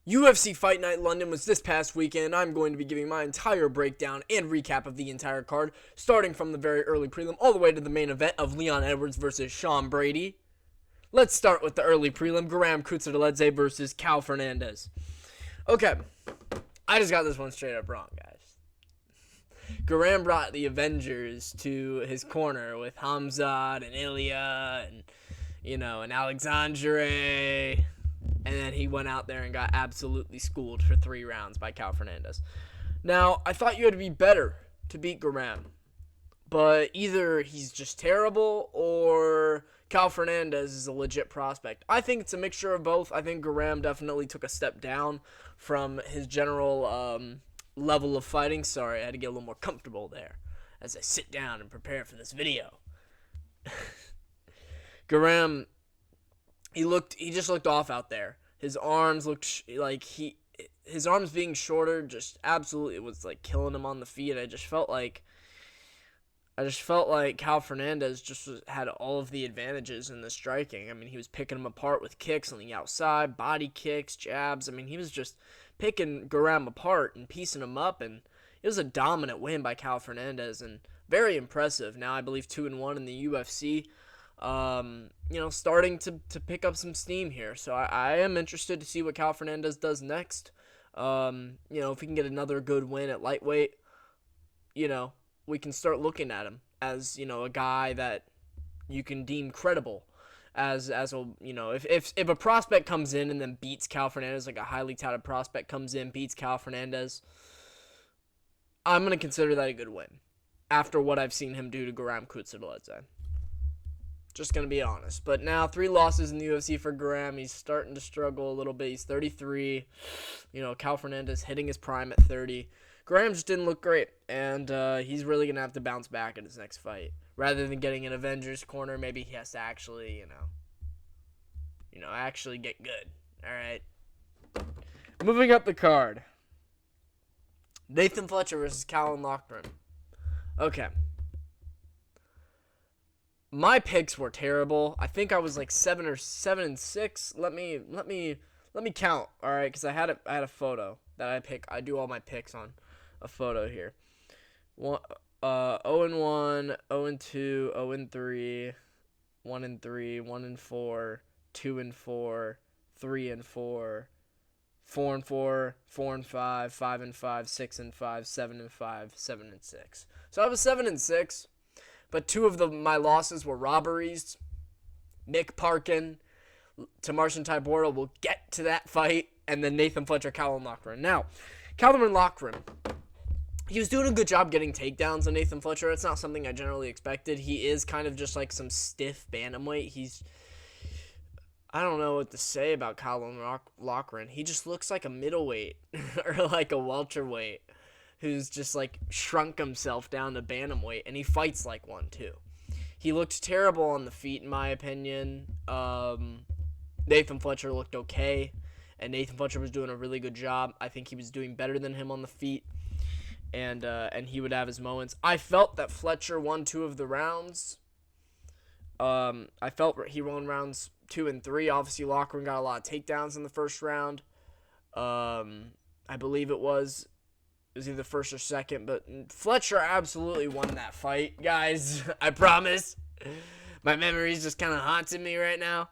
UFC Fight Night London was this past weekend. I'm going to be giving my entire breakdown and recap of the entire card, starting from the very early prelim all the way to the main event of Leon Edwards versus Sean Brady. Let's start with the early prelim, Graham Kutsaledze versus Cal Fernandez. Okay, I just got this one straight up wrong, guys. Graham brought the Avengers to his corner with Hamzat and Ilya and Alexandre. And then he went out there and got absolutely schooled for 3 rounds by Cal Fernandez. Now, I thought you had to be better to beat Graham. But either he's just terrible or Cal Fernandez is a legit prospect. I think it's a mixture of both. I think Graham definitely took a step down from his general level of fighting. Sorry, I had to get a little more comfortable there as I sit down and prepare for this video. Graham, he just looked off out there. His arms looked his arms being shorter just absolutely was like killing him on the feet. I just felt like Cal Fernandez had all of the advantages in the striking. I mean, he was picking him apart with kicks on the outside, body kicks, jabs. I mean, he was just picking Graham apart and piecing him up, and it was a dominant win by Cal Fernandez and very impressive. Now I believe 2-1 in the UFC. Starting to pick up some steam here. So I am interested to see what Cal Fernandez does next. If he can get another good win at lightweight, we can start looking at him as, a guy that you can deem credible if a prospect comes in and then beats Cal Fernandez, like a highly touted prospect comes in, beats Cal Fernandez, I'm going to consider that a good win after what I've seen him do to Graham Kutsaledze. Just going to be honest. But now 3 losses in the UFC for Graham. He's starting to struggle a little bit. He's 33. Cal Fernandez hitting his prime at 30. Graham just didn't look great. And he's really going to have to bounce back in his next fight. Rather than getting an Avengers corner, maybe he has to actually, actually get good. All right. Moving up the card. Nathan Fletcher versus Callum Loughran. Okay. My picks were terrible. I think I was like 7 and 6. Let me count. All right, because I had a photo that I pick. I do all my picks on a photo here. 0 and 1, 0 and 2, 0 and 3, 1 and 3, 1 and 4, 2 and 4, 3 and 4, 4 and 4, 4 and 5, 5 and 5, 6 and 5, 7 and 5, 7 and 6. So I was 7 and 6. But 2 of my losses were robberies. Nick Parkin to Marcin Tybura. We'll get to that fight. And then Nathan Fletcher, Callum Loughran. Now, Callum Loughran, he was doing a good job getting takedowns on Nathan Fletcher. It's not something I generally expected. He is kind of just like some stiff bantamweight. I don't know what to say about Callum Loughran. He just looks like a middleweight or like a welterweight who's just like shrunk himself down to bantamweight, and he fights like one too. He looked terrible on the feet, in my opinion. Nathan Fletcher looked okay, and Nathan Fletcher was doing a really good job. I think he was doing better than him on the feet, and he would have his moments. I felt that Fletcher won 2 of the rounds. I felt he won rounds 2 and 3. Obviously, Loughran got a lot of takedowns in the first round. I believe it was either first or second, but Fletcher absolutely won that fight, guys. I promise. My memory's just kind of haunting me right now.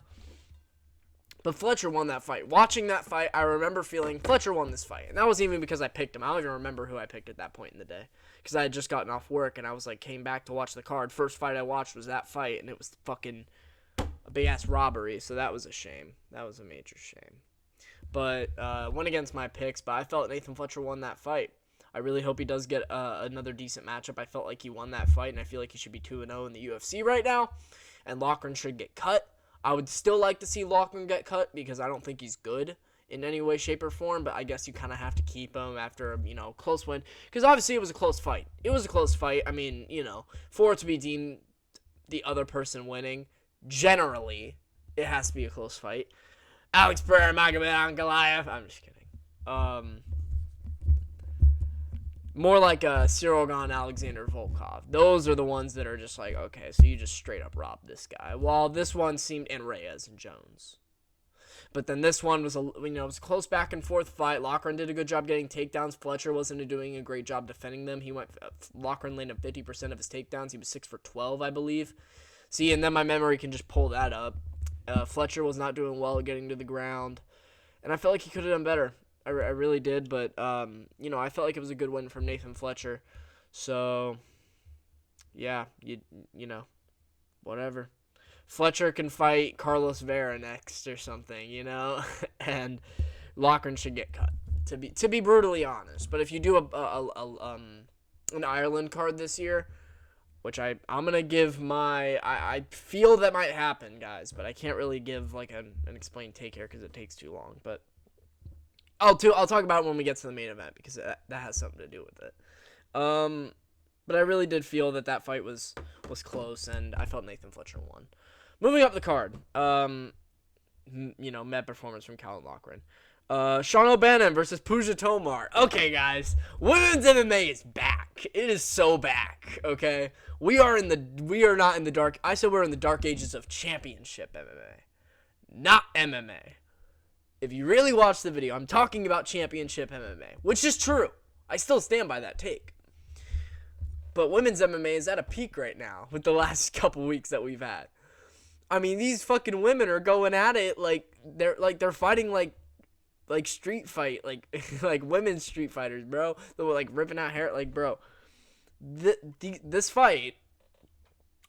But Fletcher won that fight. Watching that fight, I remember feeling Fletcher won this fight. And that wasn't even because I picked him. I don't even remember who I picked at that point in the day. Because I had just gotten off work and I was like, came back to watch the card. First fight I watched was that fight, and it was fucking a big-ass robbery. So that was a shame. That was a major shame. But went against my picks, but I felt Nathan Fletcher won that fight. I really hope he does get another decent matchup. I felt like he won that fight, and I feel like he should be 2-0 in the UFC right now. And Loughran should get cut. I would still like to see Loughran get cut because I don't think he's good in any way, shape, or form. But I guess you kind of have to keep him after a close win. Because obviously it was a close fight. It was a close fight. I mean, for it to be deemed the other person winning, generally, it has to be a close fight. Alex Pereira, Magomed Ankalaev. I'm just kidding. More like a Cyril Gane, Alexander Volkov. Those are the ones that are just like, okay, so you just straight up robbed this guy. While this one seemed, and Reyes and Jones. But then this one was it was a close back and forth fight. Loughran did a good job getting takedowns. Fletcher wasn't doing a great job defending them. Loughran landed 50% of his takedowns. He was 6 for 12, I believe. See, and then my memory can just pull that up. Fletcher was not doing well getting to the ground, and I felt like he could have done better. I really did, but I felt like it was a good win from Nathan Fletcher. So, yeah, whatever. Fletcher can fight Carlos Vera next or something, and Loughran should get cut. To be brutally honest, but if you do an Ireland card this year, which I'm gonna give I feel that might happen, guys, but I can't really give like an explained take here because it takes too long. But I'll talk about it when we get to the main event because that has something to do with it. But I really did feel that fight was close, and I felt Nathan Fletcher won. Moving up the card, med performance from Callum Loughran. Sean O'Bannon versus Pooja Tomar. Okay, guys, women's MMA is back. It is so back. Okay, we are not in the dark. I said we're in the dark ages of championship MMA, not MMA. If you really watch the video, I'm talking about championship MMA, which is true. I still stand by that take. But women's MMA is at a peak right now with the last couple weeks that we've had. I mean, these fucking women are going at it like they're fighting like street fight, like women's street fighters, bro. They were like ripping out hair, like, bro. This fight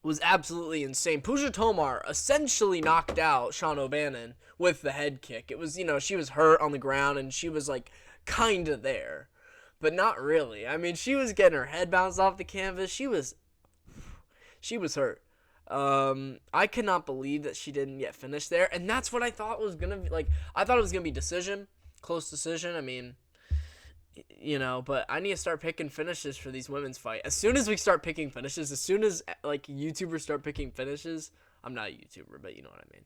was absolutely insane. Pooja Tomar essentially knocked out Sean O'Bannon with the head kick. It was, she was hurt on the ground and she was like kind of there, but not really. I mean, she was getting her head bounced off the canvas. She was hurt. I could not believe that she didn't get finished there, and that's what I thought was gonna be. Like, I thought it was gonna be close decision. I mean, but I need to start picking finishes for these women's fight. As soon as we start picking finishes, as soon as like YouTubers start picking finishes, I'm not a YouTuber, but you know what I mean.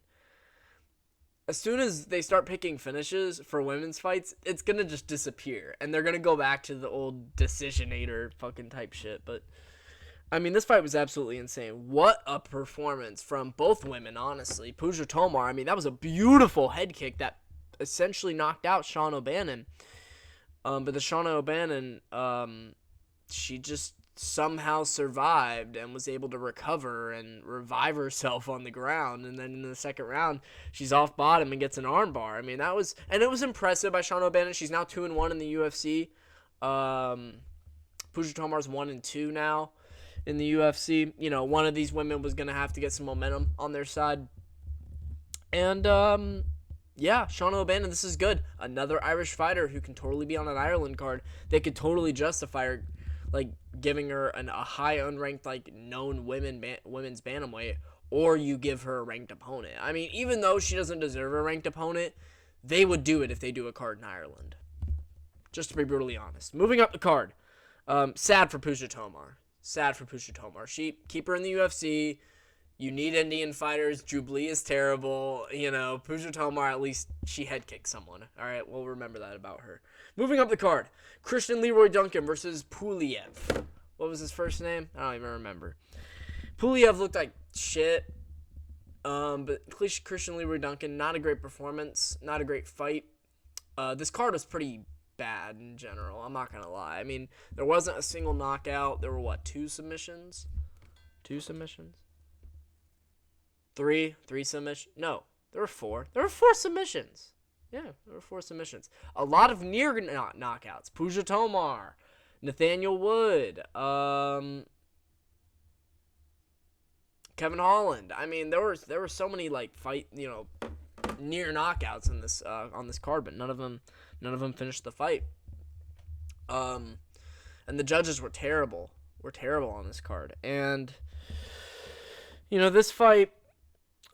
As soon as they start picking finishes for women's fights, it's gonna just disappear, and they're gonna go back to the old decisionator fucking type shit, but. I mean, this fight was absolutely insane. What a performance from both women, honestly. Pooja Tomar, I mean, that was a beautiful head kick that essentially knocked out Sean O'Bannon. But the Sean O'Bannon, she just somehow survived and was able to recover and revive herself on the ground. And then in the second round, she's off bottom and gets an armbar. I mean, it was impressive by Sean O'Bannon. She's now 2-1 in the UFC. Pooja Tomar's 1-2 now in the UFC. One of these women was going to have to get some momentum on their side. And, Sean O'Bannon, this is good. Another Irish fighter who can totally be on an Ireland card. They could totally justify her, like, giving her a high unranked, like, known women's bantamweight, or you give her a ranked opponent. I mean, even though she doesn't deserve a ranked opponent, they would do it if they do a card in Ireland. Just to be brutally honest. Moving up the card. Sad for Pooja Tomar. Keep her in the UFC. You need Indian fighters. Jubilee is terrible. Pooja Tomar, at least she head kicked someone. All right, we'll remember that about her. Moving up the card. Christian Leroy Duncan versus Puliev. What was his first name? I don't even remember. Puliev looked like shit. But Christian Leroy Duncan, not a great performance. Not a great fight. This card was pretty bad in general. I'm not gonna lie. I mean, there wasn't a single knockout. There were two submissions? Three submissions? No, there were four. There were 4 submissions. Yeah, there were 4 submissions. A lot of near knockouts. Pooja Tomar, Nathaniel Wood, Kevin Holland. I mean, there were so many like near knockouts in this on this card, but none of them finished the fight. And the judges were terrible. On this card. And this fight,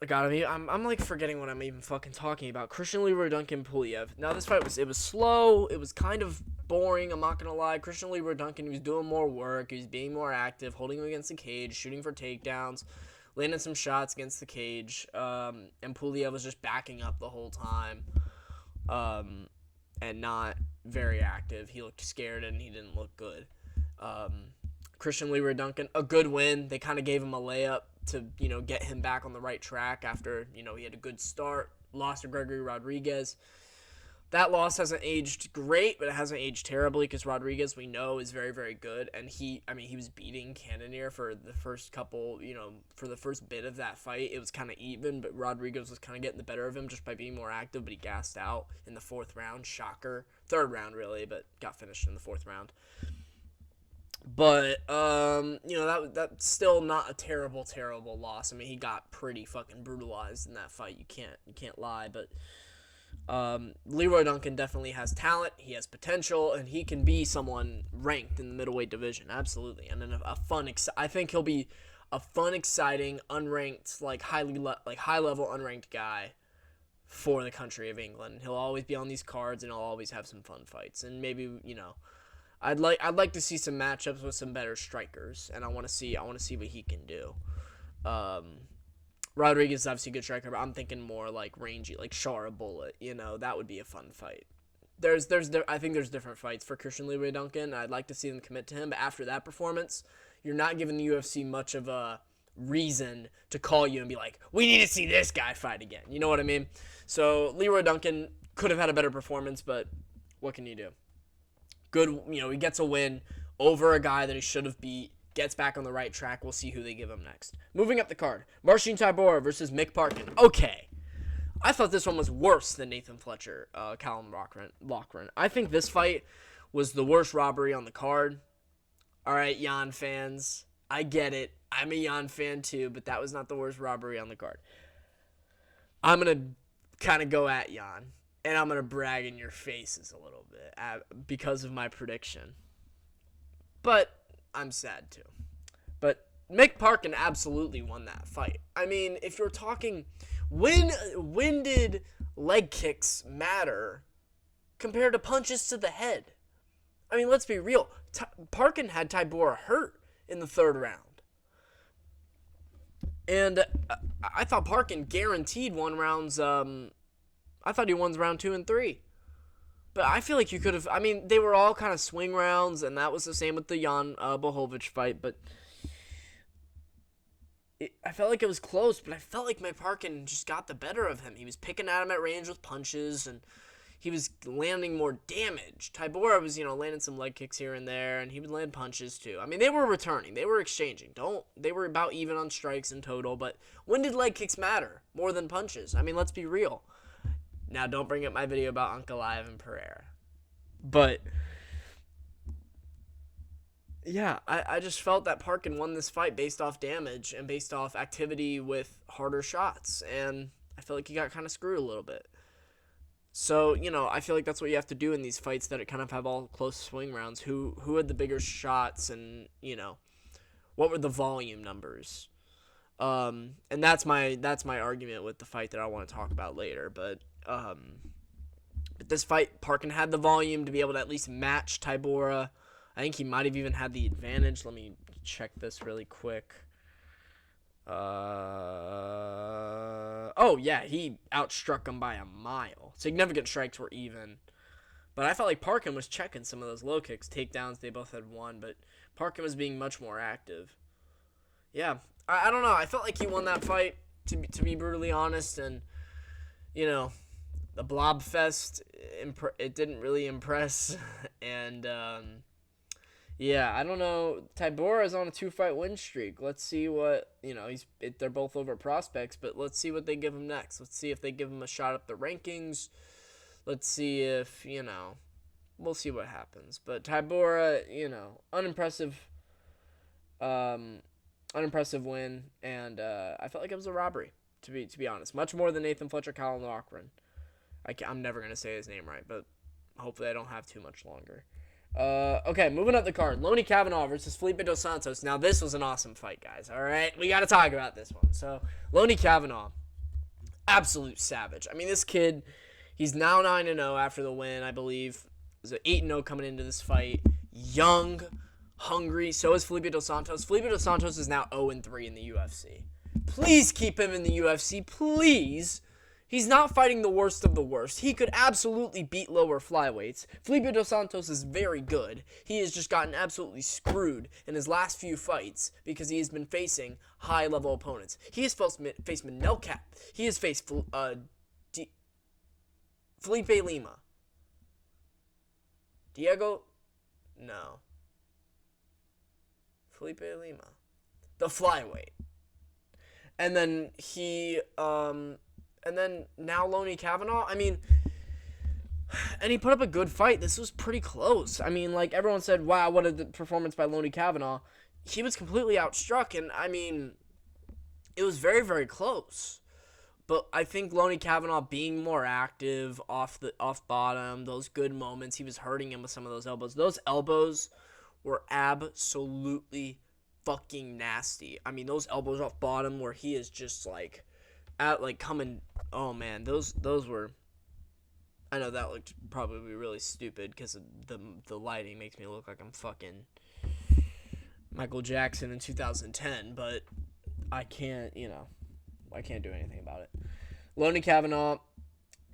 I'm like forgetting what I'm even fucking talking about. Christian Leroy Duncan Puliev. Now this fight was slow. It was kind of boring. I'm not gonna lie. Christian Leroy Duncan, he was doing more work. He was being more active, holding him against the cage, shooting for takedowns, landing some shots against the cage. And Puliev was just backing up the whole time. And not very active. He looked scared and he didn't look good. Christian Leroy Duncan, a good win. They kind of gave him a layup to, get him back on the right track after, he had a good start. lost to Gregory Rodriguez. That loss hasn't aged great, but it hasn't aged terribly because Rodriguez, we know, is very, very good. And he was beating Cannonier for the first couple, for the first bit of that fight. It was kind of even, but Rodriguez was kind of getting the better of him just by being more active, but he gassed out in the fourth round. Shocker. Third round, really, but got finished in the fourth round. But, that's still not a terrible, terrible loss. I mean, he got pretty fucking brutalized in that fight. You can't lie, but Leroy Duncan definitely has talent, he has potential, and he can be someone ranked in the middleweight division, absolutely. And then I think he'll be a fun, exciting, unranked, high level unranked guy for the country of England. He'll always be on these cards, and he'll always have some fun fights. And maybe I'd like to see some matchups with some better strikers, and I want to see what he can do. Rodriguez is obviously a good striker, but I'm thinking more like rangy, like Shara Bullet. That would be a fun fight. I think there's different fights for Christian Leroy Duncan. I'd like to see them commit to him, but after that performance, you're not giving the UFC much of a reason to call you and be like, we need to see this guy fight again. You know what I mean? So Leroy Duncan could have had a better performance, but what can you do? Good, he gets a win over a guy that he should have beat. Gets back on the right track. We'll see who they give him next. Moving up the card, Marcin Tybura versus Mick Parkin. Okay. I thought this one was worse than Nathan Fletcher, Callum Loughran. I think this fight was the worst robbery on the card. All right, Jan fans. I get it. I'm a Jan fan too, but that was not the worst robbery on the card. I'm going to kind of go at Jan, and I'm going to brag in your faces a little bit because of my prediction. But I'm sad too. But Mick Parkin absolutely won that fight. I mean, if you're talking, when did leg kicks matter compared to punches to the head? I mean, let's be real. Parkin had Tybura hurt in the third round. And I thought Parkin guaranteed won rounds. I thought he won round 2 and 3. But I feel like you could have... I mean, they were all kind of swing rounds, and that was the same with the Jan Blachowicz fight, but I felt like it was close, but I felt like Mick Parkin just got the better of him. He was picking at him at range with punches, and he was landing more damage. Tybura was, landing some leg kicks here and there, and he would land punches too. I mean, they were returning. They were exchanging. They were about even on strikes in total, but when did leg kicks matter more than punches? I mean, let's be real. Now, don't bring up my video about Ankalaev and Pereira. But, yeah, I just felt that Parkin won this fight based off damage and based off activity with harder shots. And I feel like he got kind of screwed a little bit. So, I feel like that's what you have to do in these fights that kind of have all close swing rounds. Who had the bigger shots and, what were the volume numbers? And that's my argument with the fight that I want to talk about later. But this fight, Parkin had the volume to be able to at least match Tybura. I think he might have even had the advantage. Let me check this really quick. Oh, yeah, he outstruck him by a mile. Significant strikes were even. But I felt like Parkin was checking some of those low kicks. Takedowns, they both had one, but Parkin was being much more active. Yeah, I don't know. I felt like he won that fight, to be brutally honest, and, the Blob Fest, it didn't really impress, and, yeah, I don't know. Tybura is on a 2-fight win streak. Let's see what, they're both over prospects, but let's see what they give him next. Let's see if they give him a shot up the rankings. Let's see if, we'll see what happens. But Tybura, unimpressive win, and I felt like it was a robbery, to be honest. Much more than Nathan Fletcher, Callum Loughran. I'm never going to say his name right, but hopefully I don't have too much longer. Okay, moving up the card. Lonnie Kavanaugh versus Felipe Dos Santos. Now, this was an awesome fight, guys, all right? We got to talk about this one. So, Lonnie Kavanaugh, absolute savage. I mean, this kid, he's now 9-0 after the win, I believe. He's 8-0 coming into this fight. Young, hungry. So is Felipe Dos Santos. Felipe Dos Santos is now 0-3 in the UFC. Please keep him in the UFC. Please. He's not fighting the worst of the worst. He could absolutely beat lower flyweights. Felipe Dos Santos is very good. He has just gotten absolutely screwed in his last few fights because he has been facing high-level opponents. He has faced Manel Kape. He has faced Felipe Lima. Diego? No. Felipe Lima. The flyweight. And then and then now Loney Kavanaugh. I mean, and he put up a good fight. This was pretty close. I mean, like, everyone said, wow, what a performance by Loney Kavanaugh. He was completely outstruck, and I mean, it was very, very close. But I think Loney Kavanaugh being more active off bottom, those good moments, he was hurting him with some of those elbows. Those elbows were absolutely fucking nasty. I mean, those elbows off bottom where he is just like coming. Oh man, those were. I know that looked probably really stupid because the lighting makes me look like I'm fucking Michael Jackson in 2010, but I can't do anything about it. Loney Kavanaugh,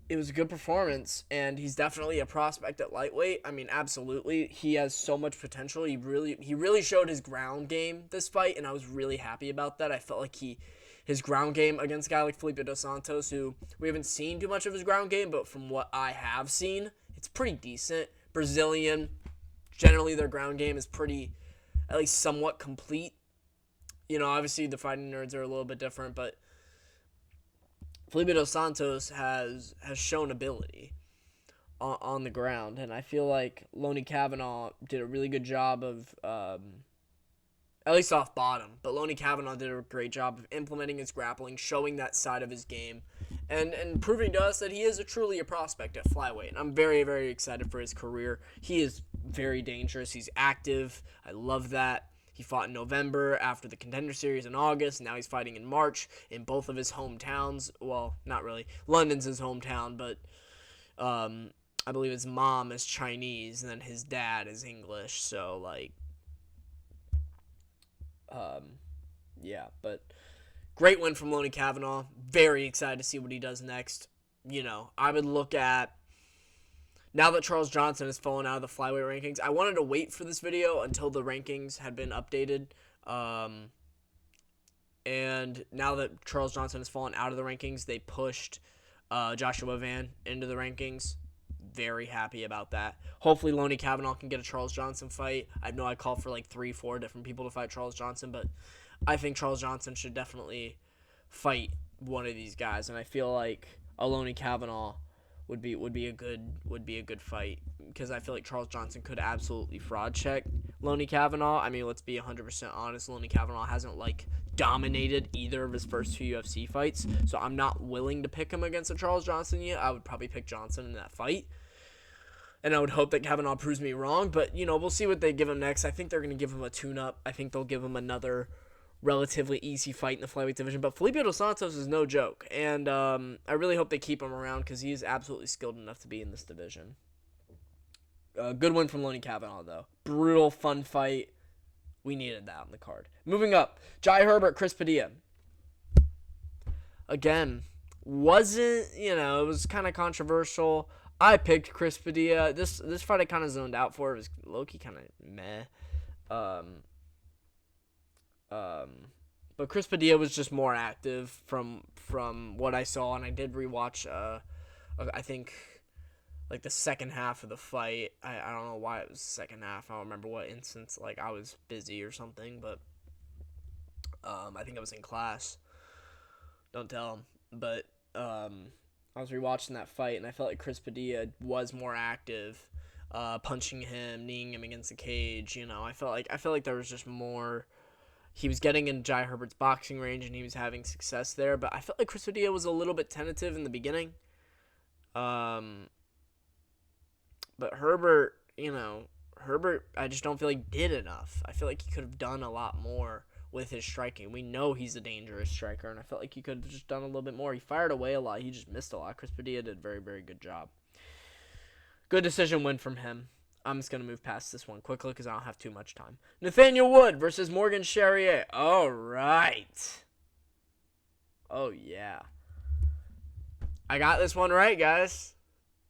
it was a good performance, and he's definitely a prospect at lightweight. I mean, absolutely. He has so much potential. He really showed his ground game this fight, and I was really happy about that. I felt like his ground game against a guy like Felipe Dos Santos, who we haven't seen too much of his ground game, but from what I have seen, it's pretty decent. Brazilian, generally their ground game is pretty, at least somewhat complete. You know, obviously the fighting nerds are a little bit different, but Felipe Dos Santos has shown ability on the ground, and I feel like Loney Kavanaugh did a really good job of, at least off bottom, but Loney Kavanaugh did a great job of implementing his grappling, showing that side of his game, and proving to us that he is truly a prospect at flyweight. And I'm very, very excited for his career. He is very dangerous. He's active. I love that. He fought in November after the Contender Series in August. Now he's fighting in March in both of his hometowns. Well, not really. London's his hometown, but I believe his mom is Chinese and then his dad is English. So, like, yeah. But great win from Loney Kavanaugh. Very excited to see what he does next. You know, I would look at, now that Charles Johnson has fallen out of the flyweight rankings, I wanted to wait for this video until the rankings had been updated. And now that Charles Johnson has fallen out of the rankings, they pushed Joshua Van into the rankings. Very happy about that. Hopefully Loney Kavanaugh can get a Charles Johnson fight. I know I called for like 3-4 different people to fight Charles Johnson, but I think Charles Johnson should definitely fight one of these guys, and I feel like a Loney Kavanaugh would be a good fight, because I feel like Charles Johnson could absolutely fraud check Loney Kavanaugh. I mean, let's be 100% honest. Loney Kavanaugh hasn't dominated either of his first two UFC fights, so I'm not willing to pick him against a Charles Johnson yet. I would probably pick Johnson in that fight, and I would hope that Kavanaugh proves me wrong. But we'll see what they give him next. I think they're going to give him a tune-up. I think they'll give him another relatively easy fight in the flyweight division, but Felipe Dos Santos is no joke, and I really hope they keep him around because he is absolutely skilled enough to be in this division. Good win from Loney Kavanaugh, though. Brutal, fun fight. We needed that on the card. Moving up, Jai Herbert, Chris Padilla. Again, wasn't, it was kind of controversial. I picked Chris Padilla. This fight I kind of zoned out for. It was low-key kind of meh. But Chris Padilla was just more active from what I saw, and I did rewatch, I think, like the second half of the fight. I don't know why it was the second half. I don't remember what instance, I was busy or something, but I think I was in class. Don't tell him. But I was rewatching that fight, and I felt like Chris Padilla was more active, punching him, kneeing him against the cage. I felt like there was just more. He was getting in Jai Herbert's boxing range, and he was having success there. But I felt like Chris Padilla was a little bit tentative in the beginning. But Herbert, I just don't feel like did enough. I feel like he could have done a lot more with his striking. We know he's a dangerous striker, and I felt like he could have just done a little bit more. He fired away a lot. He just missed a lot. Chris Padilla did a very, very good job. Good decision win from him. I'm just going to move past this one quickly because I don't have too much time. Nathaniel Wood versus Morgan Charrier. All right. Oh, yeah. I got this one right, guys.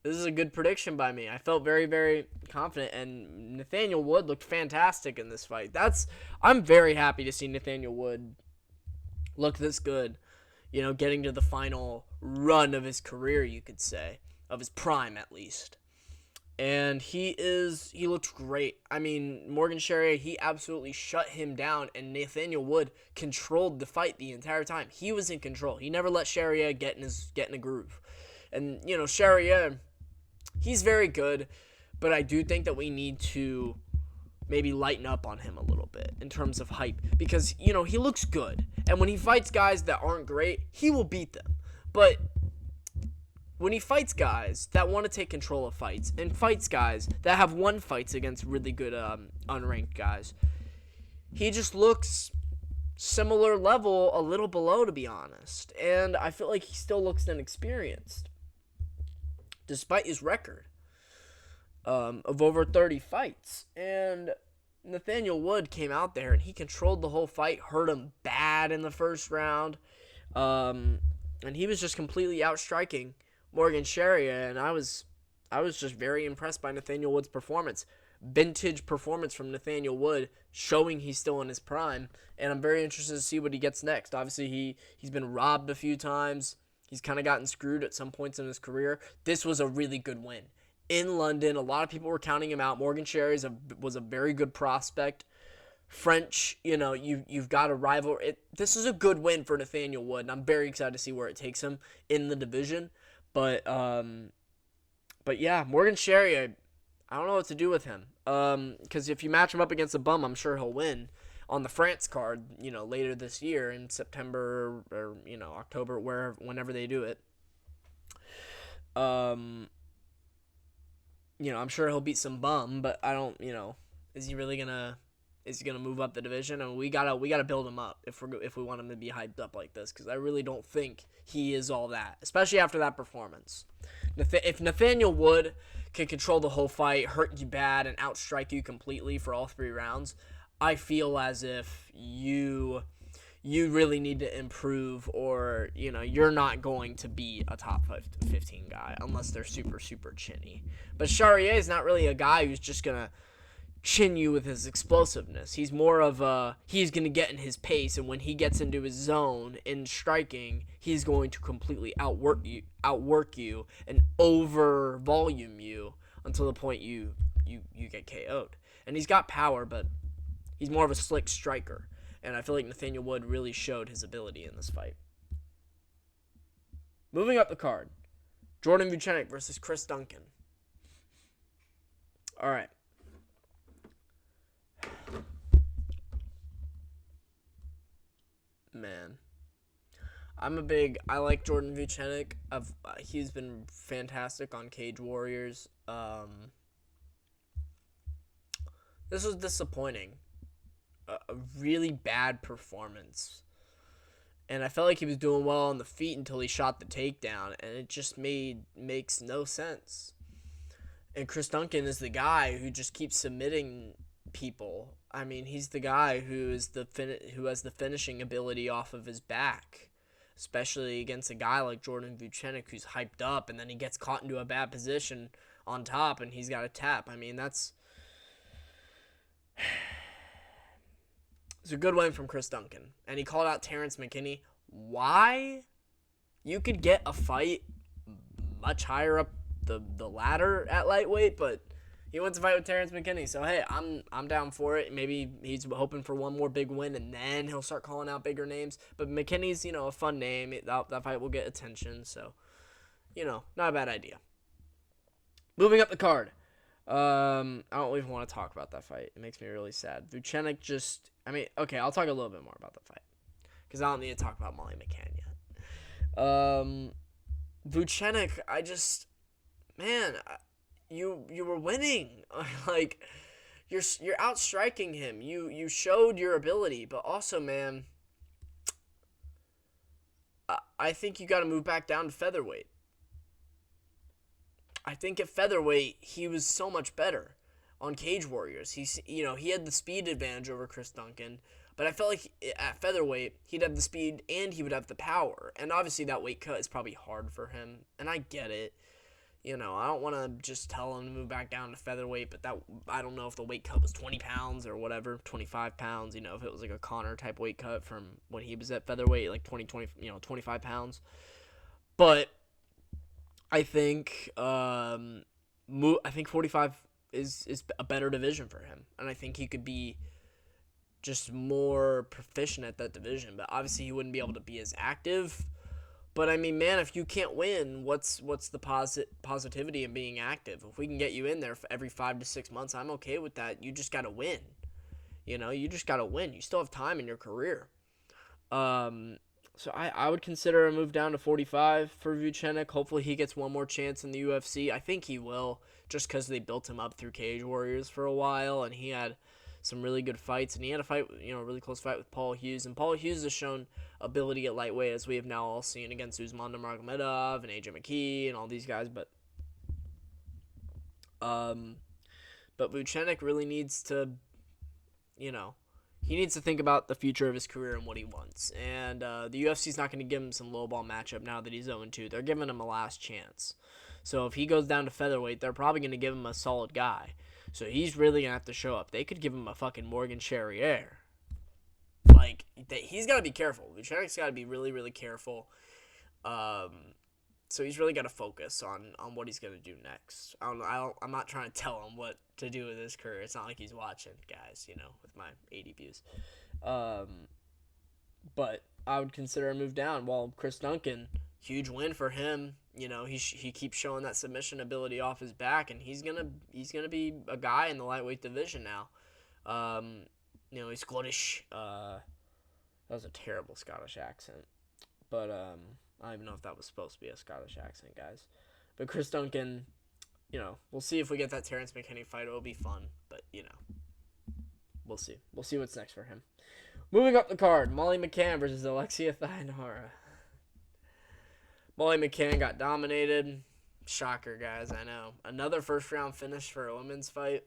This is a good prediction by me. I felt very, very confident, and Nathaniel Wood looked fantastic in this fight. I'm very happy to see Nathaniel Wood look this good, getting to the final run of his career, you could say. of his prime at least. And he looks great. I mean, Morgan Charrier, he absolutely shut him down, and Nathaniel Wood controlled the fight the entire time. He was in control. He never let Charrier get in a groove. And, Charrier, he's very good, but I do think that we need to maybe lighten up on him a little bit in terms of hype, because, he looks good. And when he fights guys that aren't great, he will beat them. But when he fights guys that want to take control of fights and fights guys that have won fights against really good unranked guys, he just looks similar level, a little below, to be honest. And I feel like he still looks inexperienced, despite his record of over 30 fights. And Nathaniel Wood came out there and he controlled the whole fight, hurt him bad in the first round, and he was just completely outstriking Morgan Charrier, and I was just very impressed by Nathaniel Wood's performance. Vintage performance from Nathaniel Wood, showing he's still in his prime, and I'm very interested to see what he gets next. Obviously, he's been robbed a few times. He's kind of gotten screwed at some points in his career. This was a really good win. In London, a lot of people were counting him out. Morgan Charrier was a very good prospect. French, you've got a rival. This is a good win for Nathaniel Wood, and I'm very excited to see where it takes him in the division. But yeah, Morgan Charrier, I don't know what to do with him. Because if you match him up against a bum, I'm sure he'll win on the France card, later this year in September or, October, whenever they do it. I'm sure he'll beat some bum, but I don't, is he gonna move up the division? And we gotta build him up if we want him to be hyped up like this, because I really don't think he is all that, especially after that performance. If Nathaniel Wood can control the whole fight, hurt you bad, and outstrike you completely for all 3 rounds, I feel as if you really need to improve, or you're not going to be a top 15 guy unless they're super, super chinny. But Charrier is not really a guy who's just gonna chin you with his explosiveness. He's more of he's going to get in his pace, and when he gets into his zone in striking, he's going to completely outwork you and over volume you until the point you get KO'd. And he's got power, but he's more of a slick striker, and I feel like Nathaniel Wood really showed his ability in this fight. Moving up the card, Jordan Vucenic versus Chris Duncan. All right. Man, I like Jordan Vucenic. He's been fantastic on Cage Warriors. This was disappointing. A really bad performance. And I felt like he was doing well on the feet until he shot the takedown, and it just makes no sense. And Chris Duncan is the guy who just keeps submitting people. I mean, he's the guy who has the finishing ability off of his back, especially against a guy like Jordan Vucenic, who's hyped up, and then he gets caught into a bad position on top, and he's got to tap. I mean, it's a good win from Chris Duncan. And he called out Terrence McKinney. Why? You could get a fight much higher up the ladder at lightweight, but he went to fight with Terrence McKinney. So, hey, I'm down for it. Maybe he's hoping for one more big win, and then he'll start calling out bigger names. But McKinney's, a fun name. That fight will get attention. So, not a bad idea. Moving up the card. I don't even want to talk about that fight. It makes me really sad. Vucenic okay, I'll talk a little bit more about the fight, because I don't need to talk about Molly McCann yet. Vucenic, you were winning. Like, you're outstriking him. You showed your ability, but also, man, I think you got to move back down to featherweight. I think at featherweight he was so much better on Cage Warriors. He had the speed advantage over Chris Duncan, but I felt like at featherweight he'd have the speed and he would have the power. And obviously that weight cut is probably hard for him, and I get it. I don't want to just tell him to move back down to featherweight, but I don't know if the weight cut was 20 pounds or whatever, 25 pounds, if it was like a Connor type weight cut from when he was at featherweight, like 25 pounds. But I think I think 45 is a better division for him, and I think he could be just more proficient at that division. But obviously, he wouldn't be able to be as active. But I mean, man, if you can't win, what's the positivity in being active? If we can get you in there for every 5 to 6 months, I'm okay with that. You just gotta win. You just gotta win. You still have time in your career. Um, so I would consider a move down to 45 for Vucenic. Hopefully he gets one more chance in the UFC. I think he will, just because they built him up through Cage Warriors for a while, and he had some really good fights, and he had a fight, a really close fight with Paul Hughes, and Paul Hughes has shown ability at lightweight, as we have now all seen against Usman Nurmagomedov and AJ McKee and all these guys, um, but Vucenic really needs to, you know, he needs to think about the future of his career and what he wants. And the UFC's not going to give him some lowball matchup now that he's 0-2. They're giving him a last chance. So if he goes down to featherweight, they're probably going to give him a solid guy. So he's really going to have to show up. They could give him a fucking Morgan Charrier. Like, he's got to be careful. Vucenic's got to be really, really careful. So he's really got to focus on what he's going to do next. I'm not trying to tell him what to do with his career. It's not like he's watching, guys, with my 80 views. But I would consider a move down. While Chris Duncan, huge win for him. He keeps showing that submission ability off his back, and he's gonna be a guy in the lightweight division now. He's Scottish. That was a terrible Scottish accent, but I don't even know if that was supposed to be a Scottish accent, guys. But Chris Duncan, we'll see if we get that Terrence McKinney fight. It'll be fun, but we'll see. We'll see what's next for him. Moving up the card, Molly McCann versus Alexia Thainara. Molly McCann got dominated. Shocker, guys, I know. Another first-round finish for a women's fight.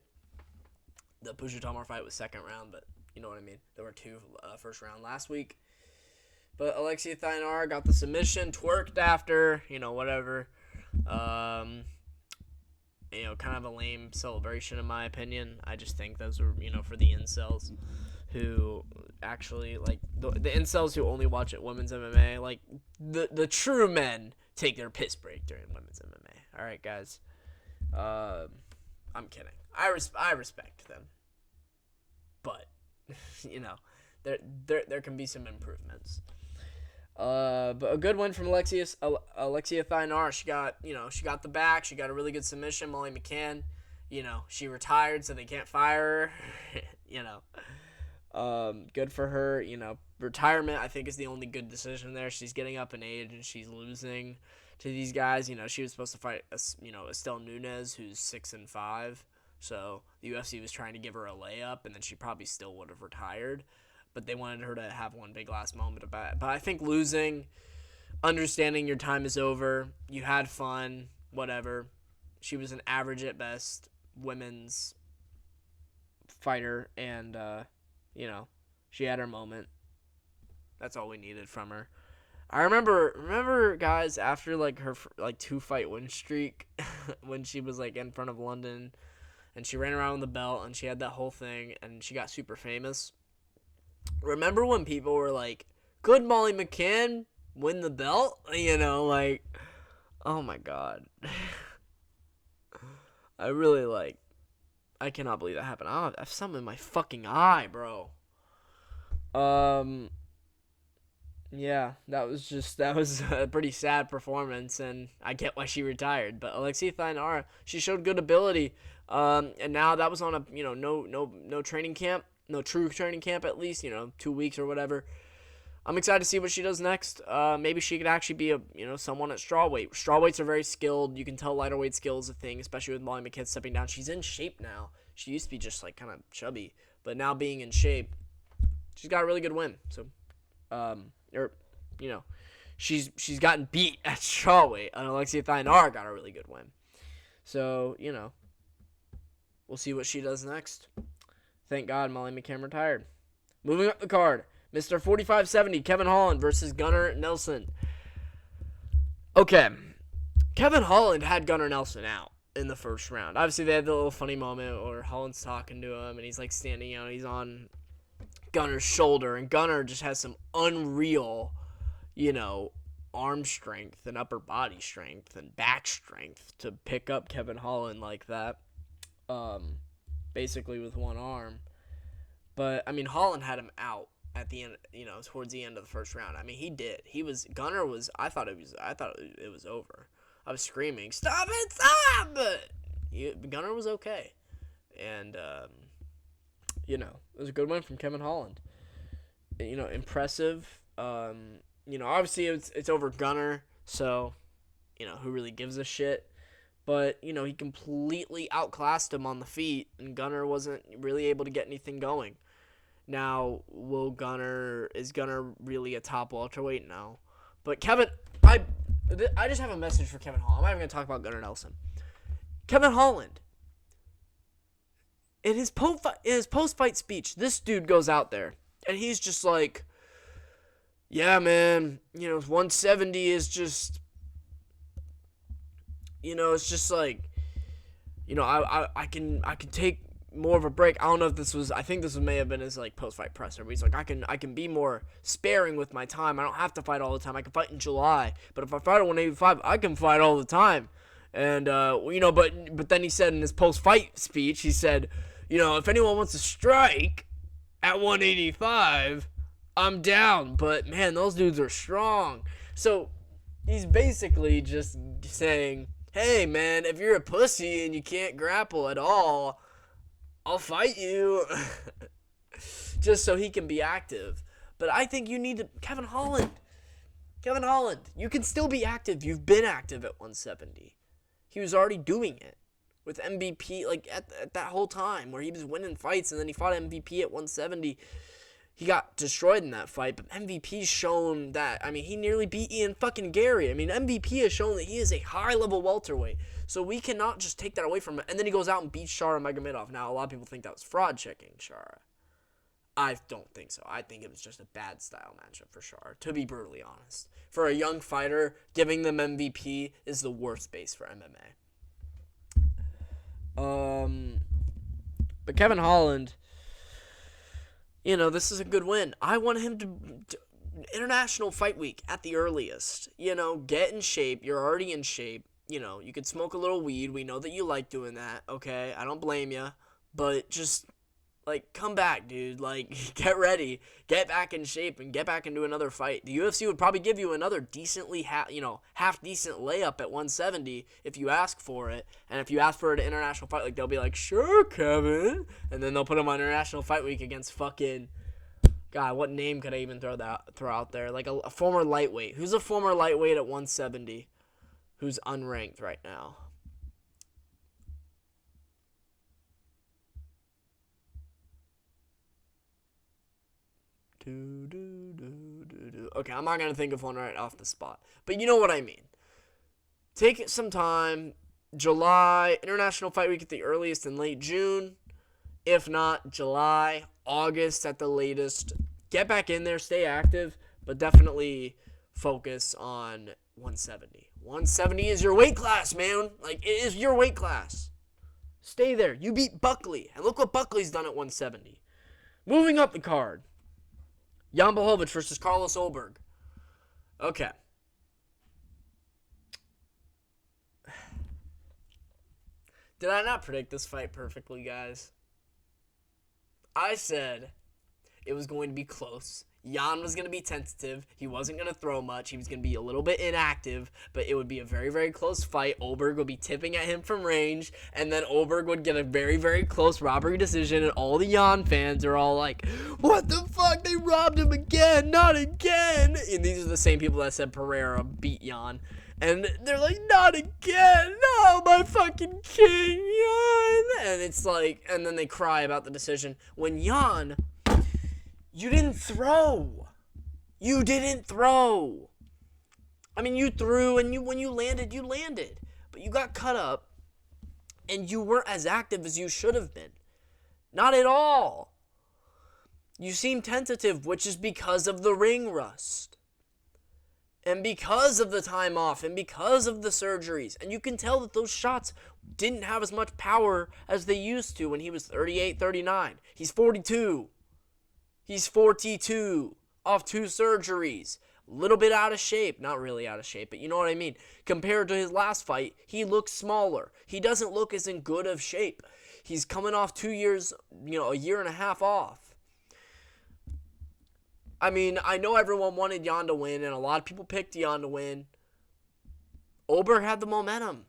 The Pusha Tomar fight was second round, but you know what I mean. There were two first round last week. But Alexia Thainara got the submission, twerked after, whatever. Kind of a lame celebration in my opinion. I just think those were, for the incels who actually, the incels who only watch it women's MMA. The true men take their piss break during women's MMA. All right, guys. I'm kidding. I respect them. But, there can be some improvements. But a good win from Alexia Thainara. She got the back. She got a really good submission. Molly McCann, she retired, so they can't fire her. Good for her. Retirement, I think, is the only good decision there. She's getting up in age, and she's losing to these guys. She was supposed to fight, Estelle Nunes, who's 6-5. So the UFC was trying to give her a layup, and then she probably still would have retired. But they wanted her to have one big last moment about it. But I think losing, understanding your time is over, you had fun, whatever. She was an average at best women's fighter, and, she had her moment. That's all we needed from her. I remember guys, after, her, 2-fight win streak, when she was, in front of London, and she ran around with the belt, and she had that whole thing, and she got super famous. Remember when people were like, "Good Molly McCann, win the belt?" Oh my god. I cannot believe that happened. I have something in my fucking eye, bro. Yeah, that was a pretty sad performance, and I get why she retired. But Alexia Thainara, she showed good ability. And now that was on a, no training camp. No true training camp, at least, 2 weeks or whatever. I'm excited to see what she does next. Maybe she could actually be someone at strawweight. Strawweights are very skilled. You can tell lighter weight skill is a thing, especially with Molly McCann stepping down. She's in shape now. She used to be just kind of chubby, but now being in shape, she's got a really good win. So, she's gotten beat at strawweight, and Alexia Thainara got a really good win. So, we'll see what she does next. Thank God Molly McCann retired. Moving up the card, Mr. 4570, Kevin Holland versus Gunnar Nelson. Okay, Kevin Holland had Gunnar Nelson out in the first round. Obviously, they had the little funny moment where Holland's talking to him, and he's standing out. He's on Gunnar's shoulder, and Gunnar just has some unreal, arm strength and upper body strength and back strength to pick up Kevin Holland like that, basically with one arm. But I mean, Holland had him out at the end, towards the end of the first round. I mean, he did. Gunnar was. I thought it was over. I was screaming, "Stop it, stop!" But Gunnar was okay, and it was a good win from Kevin Holland. Impressive. Obviously it's over Gunnar, so who really gives a shit? But he completely outclassed him on the feet, and Gunnar wasn't really able to get anything going. Now, is Gunnar really a top welterweight? No. But I just have a message for Kevin Holland. I'm not even going to talk about Gunnar Nelson. Kevin Holland, in his post-fight speech, this dude goes out there, and he's just like, yeah, man, 170 is just, it's just like, I can take more of a break. I don't know if I think this may have been his like post-fight presser, but he's like, I can be more sparing with my time. I don't have to fight all the time. I can fight in July, but if I fight at 185, I can fight all the time. And but then he said in his post-fight speech, he said, if anyone wants to strike at 185, I'm down. But man, those dudes are strong. So he's basically just saying, hey man, if you're a pussy and you can't grapple at all, I'll fight you. Just so he can be active. But I think you need to... Kevin Holland, you can still be active. You've been active at 170. He was already doing it with MVP, like at that whole time where he was winning fights, and then he fought MVP at 170. He got destroyed in that fight, but MVP's shown that, he nearly beat Ian fucking Gary. MVP has shown that he is a high-level welterweight. So we cannot just take that away from him. And then he goes out and beats Shara Magomedov. Now, a lot of people think that was fraud-checking Shara. I don't think so. I think it was just a bad style matchup for Shara, to be brutally honest. For a young fighter, giving them MVP is the worst base for MMA. But Kevin Holland... this is a good win. I want him to International Fight Week at the earliest. Get in shape. You're already in shape. You could smoke a little weed. We know that you like doing that, okay? I don't blame you. But just, come back, dude. Get ready. Get back in shape and get back into another fight. The UFC would probably give you another decently, half-decent layup at 170 if you ask for it. And if you ask for an international fight, they'll be like, sure, Kevin. And then they'll put him on International Fight Week against fucking... God, what name could I even throw out there? A former lightweight. Who's a former lightweight at 170? Who's unranked right now? Okay, I'm not going to think of one right off the spot. But you know what I mean. Take some time. July, International Fight Week at the earliest in late June. If not, July, August at the latest. Get back in there, stay active, but definitely focus on 170. 170 is your weight class, man. It is your weight class. Stay there. You beat Buckley, and look what Buckley's done at 170. Moving up the card. Jan Blachowicz versus Carlos Ulberg. Okay. Did I not predict this fight perfectly, guys? I said it was going to be close. Jan was going to be tentative. He wasn't going to throw much. He was going to be a little bit inactive, but it would be a very, very close fight. Ulberg would be tipping at him from range, and then Ulberg would get a very, very close robbery decision, and all the Jan fans are all like, what the fuck? They robbed him again. Not again. And these are the same people that said Pereira beat Jan. And they're like, not again. No, my fucking king, Jan. And it's like, and then they cry about the decision. When Jan... You didn't throw. You didn't throw. You threw, and when you landed, you landed. But you got cut up, and you weren't as active as you should have been. Not at all. You seem tentative, which is because of the ring rust. And because of the time off, and because of the surgeries. And you can tell that those shots didn't have as much power as they used to when he was 38, 39. He's 42. He's 42 off 2 surgeries. A little bit out of shape. Not really out of shape, but you know what I mean. Compared to his last fight, he looks smaller. He doesn't look as in good of shape. He's coming off 2 years, a year and a half off. I mean, I know everyone wanted Jan to win, and a lot of people picked Jan to win. Oberg had the momentum.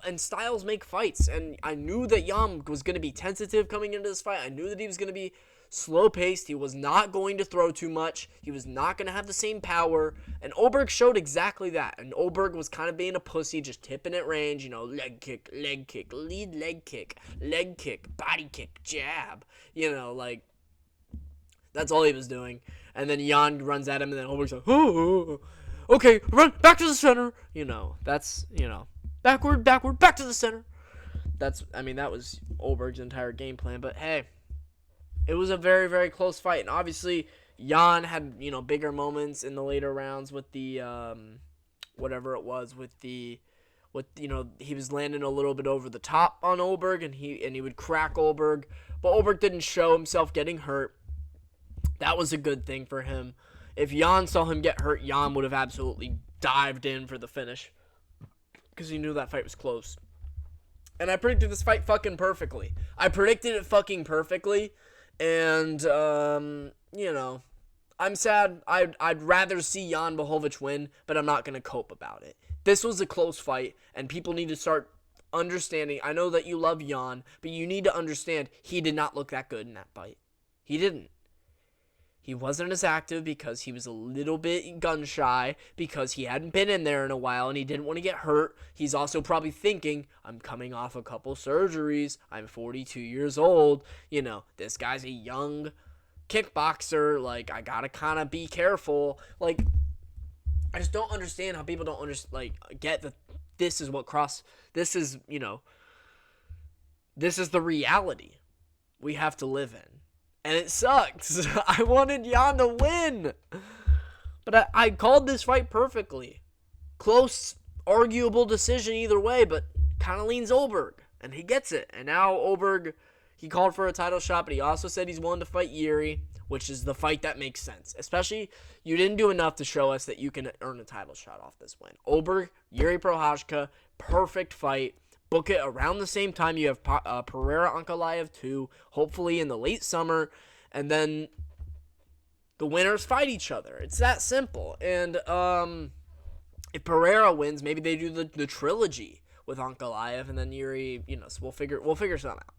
And styles make fights. And I knew that Jan was going to be tentative coming into this fight. I knew that he was going to be slow-paced. He was not going to throw too much. He was not going to have the same power. And Oberg showed exactly that. And Oberg was kind of being a pussy, just tipping at range. Leg kick, lead leg kick, body kick, jab. That's all he was doing. And then Jan runs at him, and then Oberg's like, oh, okay, run back to the center. Backward, back to the center. That was Oberg's entire game plan. But hey, it was a very, very close fight. And obviously, Jan had, bigger moments in the later rounds with the, he was landing a little bit over the top on Oberg, and he would crack Oberg. But Oberg didn't show himself getting hurt. That was a good thing for him. If Jan saw him get hurt, Jan would have absolutely dived in for the finish, because he knew that fight was close. And I predicted this fight fucking perfectly. And, I'm sad. I'd rather see Jan Blachowicz win, but I'm not going to cope about it. This was a close fight, and people need to start understanding. I know that you love Jan, but you need to understand he did not look that good in that fight. He didn't. He wasn't as active because he was a little bit gun shy, because he hadn't been in there in a while and he didn't want to get hurt. He's also probably thinking, I'm coming off a couple surgeries. I'm 42 years old. This guy's a young kickboxer. I gotta kind of be careful. I just don't understand how people don't get that this is this is the reality we have to live in. And it sucks. I wanted Jan to win. But I called this fight perfectly. Close, arguable decision either way, but kind of leans Oberg. And he gets it. And now Oberg, he called for a title shot, but he also said he's willing to fight Yuri, which is the fight that makes sense. Especially, you didn't do enough to show us that you can earn a title shot off this win. Oberg, Yuri Prochazka, perfect fight. Book it around the same time. You have Pereira Ankalaev 2, hopefully in the late summer, and then the winners fight each other. It's that simple. And if Pereira wins, maybe they do the trilogy with Ankalaev, and then Yuri. So we'll figure something out.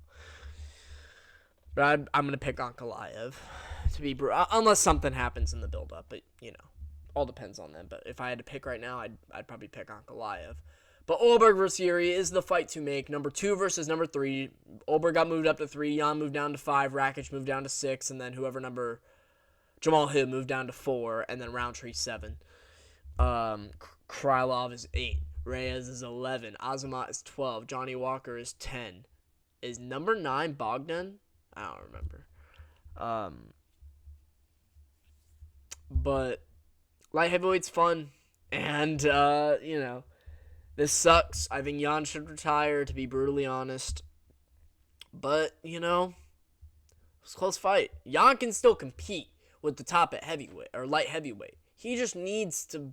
But I'm gonna pick Ankalaev to be unless something happens in the build-up. But all depends on them. But if I had to pick right now, I'd probably pick Ankalaev. But Oberg versus Yuri is the fight to make. Number 2 versus number 3. Oberg got moved up to 3. Jan moved down to 5. Rakic moved down to 6. And then Jamal Hill moved down to 4. And then Roundtree 7. Krylov is 8. Reyes is 11. Azamat is 12. Johnny Walker is 10. Is number 9 Bogdan? I don't remember. But light heavyweight's fun. And, this sucks. I think Jan should retire, to be brutally honest. But, it was a close fight. Jan can still compete with the top at heavyweight, or light heavyweight. He just needs to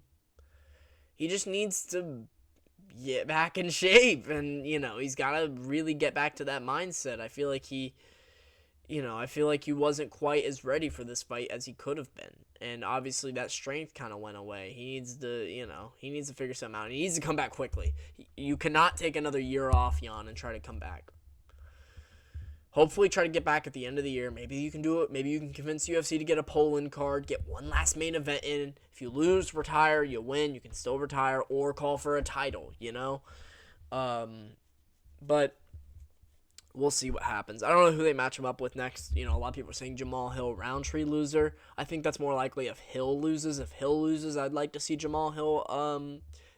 get back in shape. And, he's got to really get back to that mindset. I feel like he wasn't quite as ready for this fight as he could have been. And obviously that strength kind of went away. He needs to figure something out. He needs to come back quickly. You cannot take another year off, Jan, and try to come back. Hopefully try to get back at the end of the year. Maybe you can do it. Maybe you can convince UFC to get a Poland card, get one last main event in. If you lose, retire. You win, you can still retire or call for a title, But we'll see what happens. I don't know who they match him up with next. A lot of people are saying Jamal Hill, Roundtree loser. I think that's more likely if Hill loses. If Hill loses, I'd like to see Jamal Hill,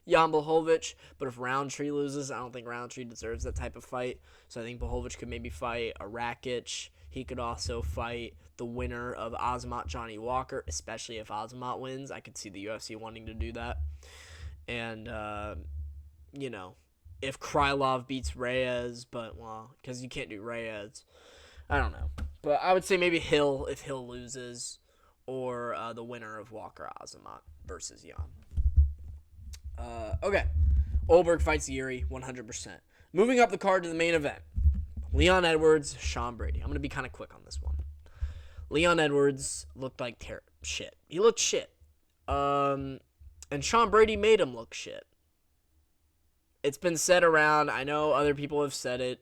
Jan Blachowicz. But if Roundtree loses, I don't think Roundtree deserves that type of fight. So I think Blachowicz could maybe fight a Rakic. He could also fight the winner of Azamat Johnny Walker, especially if Azamat wins. I could see the UFC wanting to do that. And, if Krylov beats Reyes, because you can't do Reyes. I don't know. But I would say maybe Hill if Hill loses. or the winner of Walker Azamat versus Jan. Okay. Olberg fights Yuri, 100%. Moving up the card to the main event. Leon Edwards, Sean Brady. I'm going to be kind of quick on this one. Leon Edwards looked like shit. He looked shit. And Sean Brady made him look shit. It's been said around. I know other people have said it.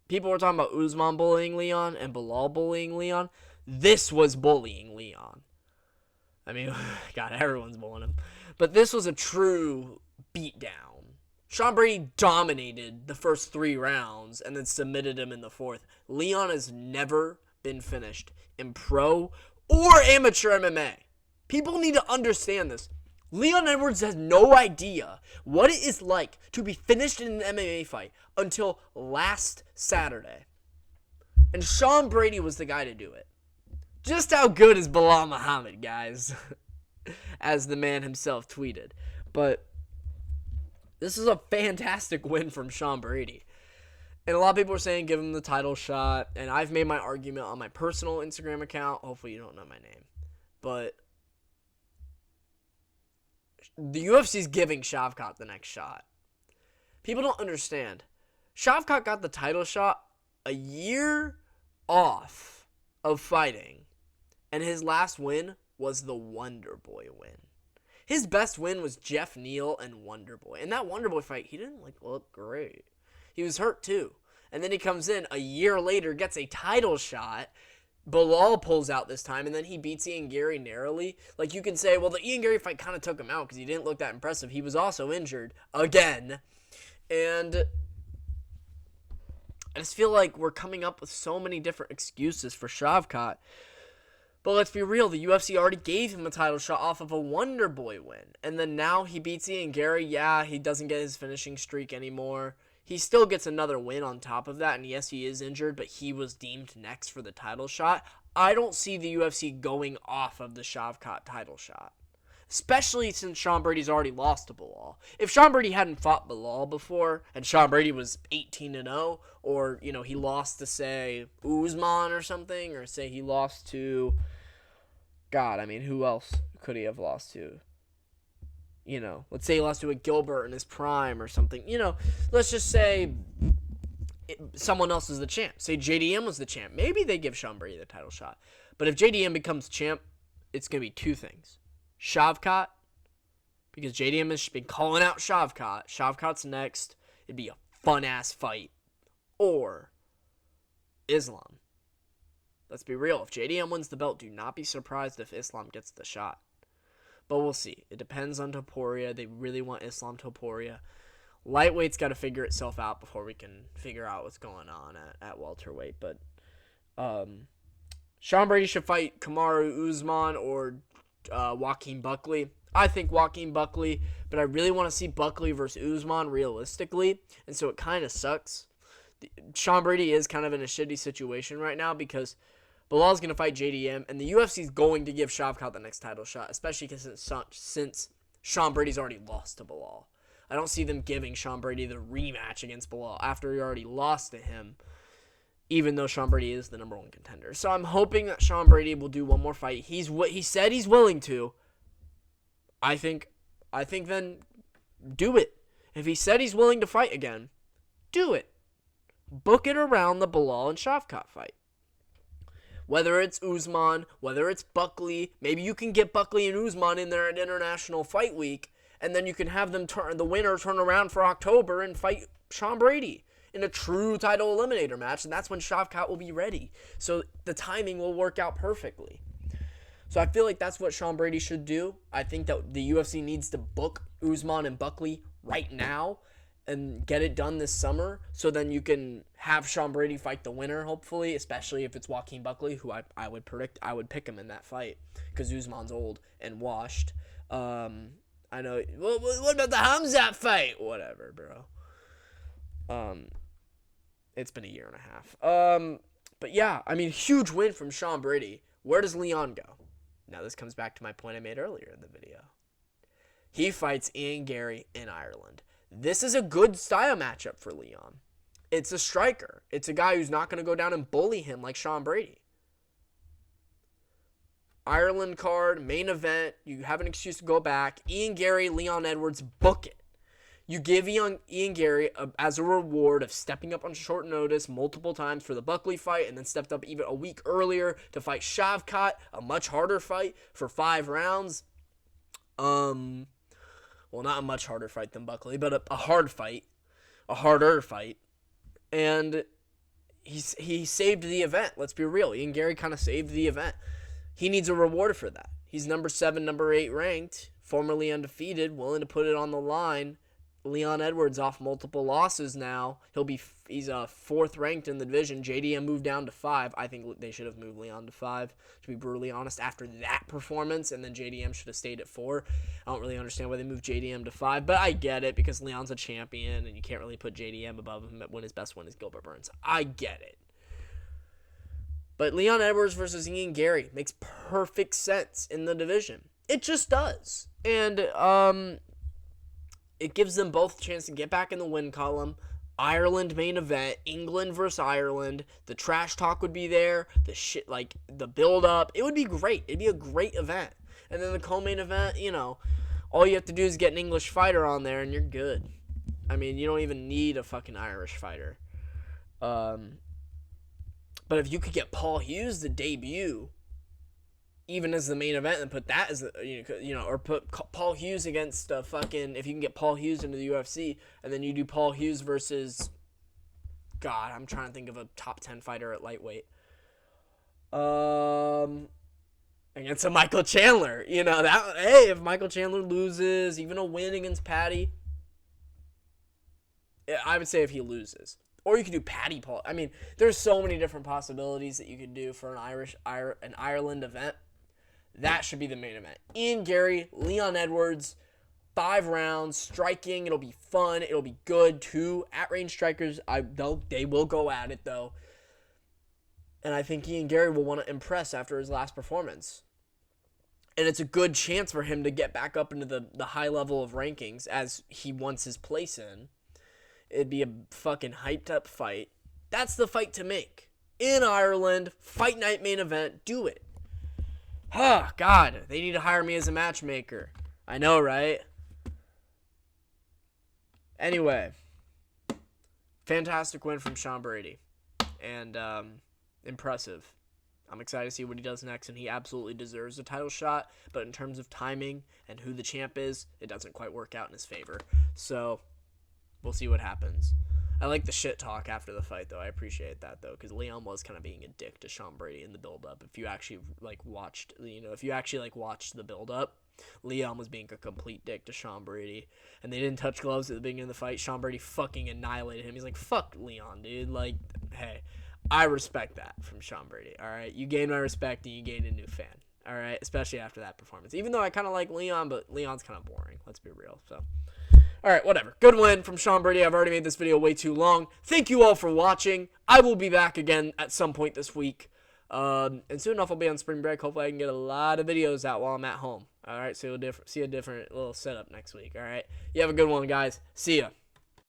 People were talking about Usman bullying Leon and Bilal bullying Leon. This was bullying Leon. I mean, God, everyone's bullying him. But this was a true beatdown. Sean Brady dominated the first 3 rounds and then submitted him in the 4th. Leon has never been finished in pro or amateur MMA. People need to understand this. Leon Edwards has no idea what it is like to be finished in an MMA fight until last Saturday. And Sean Brady was the guy to do it. Just how good is Bilal Muhammad, guys? As the man himself tweeted. But this is a fantastic win from Sean Brady. And a lot of people are saying give him the title shot. And I've made my argument on my personal Instagram account. Hopefully you don't know my name. But the UFC's giving Shavkat the next shot. People don't understand. Shavkat got the title shot a year off of fighting. And his last win was the Wonder Boy win. His best win was Jeff Neal and Wonder Boy. In that Wonder Boy fight, he didn't look great. He was hurt too. And then he comes in a year later, gets a title shot. Bilal pulls out this time, and then he beats Ian Gary narrowly. Like, you can say, well, the Ian Gary fight kind of took him out because he didn't look that impressive. He was also injured again. And I just feel like we're coming up with so many different excuses for Shavkat. But let's be real, the UFC already gave him a title shot off of a Wonder Boy win. And then now he beats Ian Gary. Yeah, he doesn't get his finishing streak anymore. He still gets another win on top of that. And yes, he is injured, but he was deemed next for the title shot. I don't see the UFC going off of the Shavkat title shot. Especially since Sean Brady's already lost to Bilal. If Sean Brady hadn't fought Bilal before, and Sean Brady was 18-0, or, he lost to, say, Usman or something, or say he lost to, God, I mean, who else could he have lost to? Let's say he lost to a Gilbert in his prime or something. Let's just say someone else is the champ. Say JDM was the champ. Maybe they give Sean Brady the title shot. But if JDM becomes champ, it's going to be 2 things. Shavkat, because JDM has been calling out Shavkat. Shavkat's next. It'd be a fun-ass fight. Or Islam. Let's be real. If JDM wins the belt, do not be surprised if Islam gets the shot. But we'll see. It depends on Topuria. They really want Islam Topuria. Lightweight's got to figure itself out before we can figure out what's going on at welterweight. But Sean Brady should fight Kamaru Usman or Joaquin Buckley. I think Joaquin Buckley, but I really want to see Buckley versus Usman realistically, and so it kind of sucks. Sean Brady is kind of in a shitty situation right now because Bilal's going to fight JDM, and the UFC is going to give Shavkat the next title shot, especially since Sean Brady's already lost to Bilal. I don't see them giving Sean Brady the rematch against Bilal after he already lost to him, even though Sean Brady is the number 1 contender. So I'm hoping that Sean Brady will do one more fight. He said he's willing to. I think then do it. If he said he's willing to fight again, do it. Book it around the Bilal and Shavkat fight. Whether it's Usman, whether it's Buckley, maybe you can get Buckley and Usman in there at International Fight Week, and then you can have them the winner turn around for October and fight Sean Brady in a true title eliminator match, and that's when Shavkat will be ready. So the timing will work out perfectly. So I feel like that's what Sean Brady should do. I think that the UFC needs to book Usman and Buckley right now and get it done this summer, so then you can have Sean Brady fight the winner, hopefully, especially if it's Joaquin Buckley, who I would predict I would pick him in that fight, because Usman's old and washed. I know, what about the Hamzat fight? Whatever, bro. It's been a year and a half. But yeah, I mean, huge win from Sean Brady. Where does Leon go? Now this comes back to my point I made earlier in the video. He fights Ian Gary in Ireland. This is a good style matchup for Leon. It's a striker. It's a guy who's not going to go down and bully him like Sean Brady. Ireland card, main event. You have an excuse to go back. Ian Gary, Leon Edwards, book it. You give Ian Gary as a reward of stepping up on short notice multiple times for the Buckley fight, and then stepped up even a week earlier to fight Shavkat, a much harder fight for 5 rounds. Well, not a much harder fight than Buckley, but a hard fight, a harder fight, and he saved the event. Let's be real. Ian Gary kind of saved the event. He needs a reward for that. He's number 7, number 8 ranked, formerly undefeated, willing to put it on the line. Leon Edwards off multiple losses now. He's 4th ranked in the division. JDM moved down to 5. I think they should have moved Leon to 5, to be brutally honest, after that performance, and then JDM should have stayed at 4. I don't really understand why they moved JDM to 5, but I get it because Leon's a champion, and you can't really put JDM above him when his best win is Gilbert Burns. I get it. But Leon Edwards versus Ian Gary makes perfect sense in the division. It just does. And it gives them both a chance to get back in the win column. Ireland main event, England versus Ireland. The trash talk would be there. The shit, like the build up. It would be great. It'd be a great event. And then the co-main event, all you have to do is get an English fighter on there and you're good. I mean, you don't even need a fucking Irish fighter. But if you could get Paul Hughes to debut, even as the main event, and put that as the, or put Paul Hughes against if you can get Paul Hughes into the UFC, and then you do Paul Hughes versus, God, I'm trying to think of a top 10 fighter at lightweight. Against a Michael Chandler, if Michael Chandler loses, even a win against Patty, I would say if he loses. Or you could do Patty Paul. I mean, there's so many different possibilities that you could do for an Ireland event. That should be the main event. Ian Gary, Leon Edwards, 5 rounds, striking. It'll be fun. It'll be good. 2 at-range strikers. They will go at it, though. And I think Ian Gary will want to impress after his last performance. And it's a good chance for him to get back up into the high level of rankings as he wants his place in. It'd be a fucking hyped up fight. That's the fight to make. In Ireland, fight night main event, do it. Oh, God, they need to hire me as a matchmaker. I know, right? Anyway, fantastic win from Sean Brady. And impressive. I'm excited to see what he does next, and he absolutely deserves a title shot. But in terms of timing and who the champ is, it doesn't quite work out in his favor. So we'll see what happens. I like the shit talk after the fight, though. I appreciate that, though, because Leon was kind of being a dick to Sean Brady in the build-up. If you actually watched the build-up, Leon was being a complete dick to Sean Brady, and they didn't touch gloves at the beginning of the fight. Sean Brady fucking annihilated him. He's like, "Fuck Leon, dude." Like, hey, I respect that from Sean Brady. All right, you gained my respect, and you gained a new fan. All right, especially after that performance. Even though I kind of like Leon, but Leon's kind of boring. Let's be real. So. All right, whatever. Good win from Sean Brady. I've already made this video way too long. Thank you all for watching. I will be back again at some point this week. And soon enough, I'll be on spring break. Hopefully, I can get a lot of videos out while I'm at home. All right, so you'll see a different little setup next week. All right, you have a good one, guys. See ya.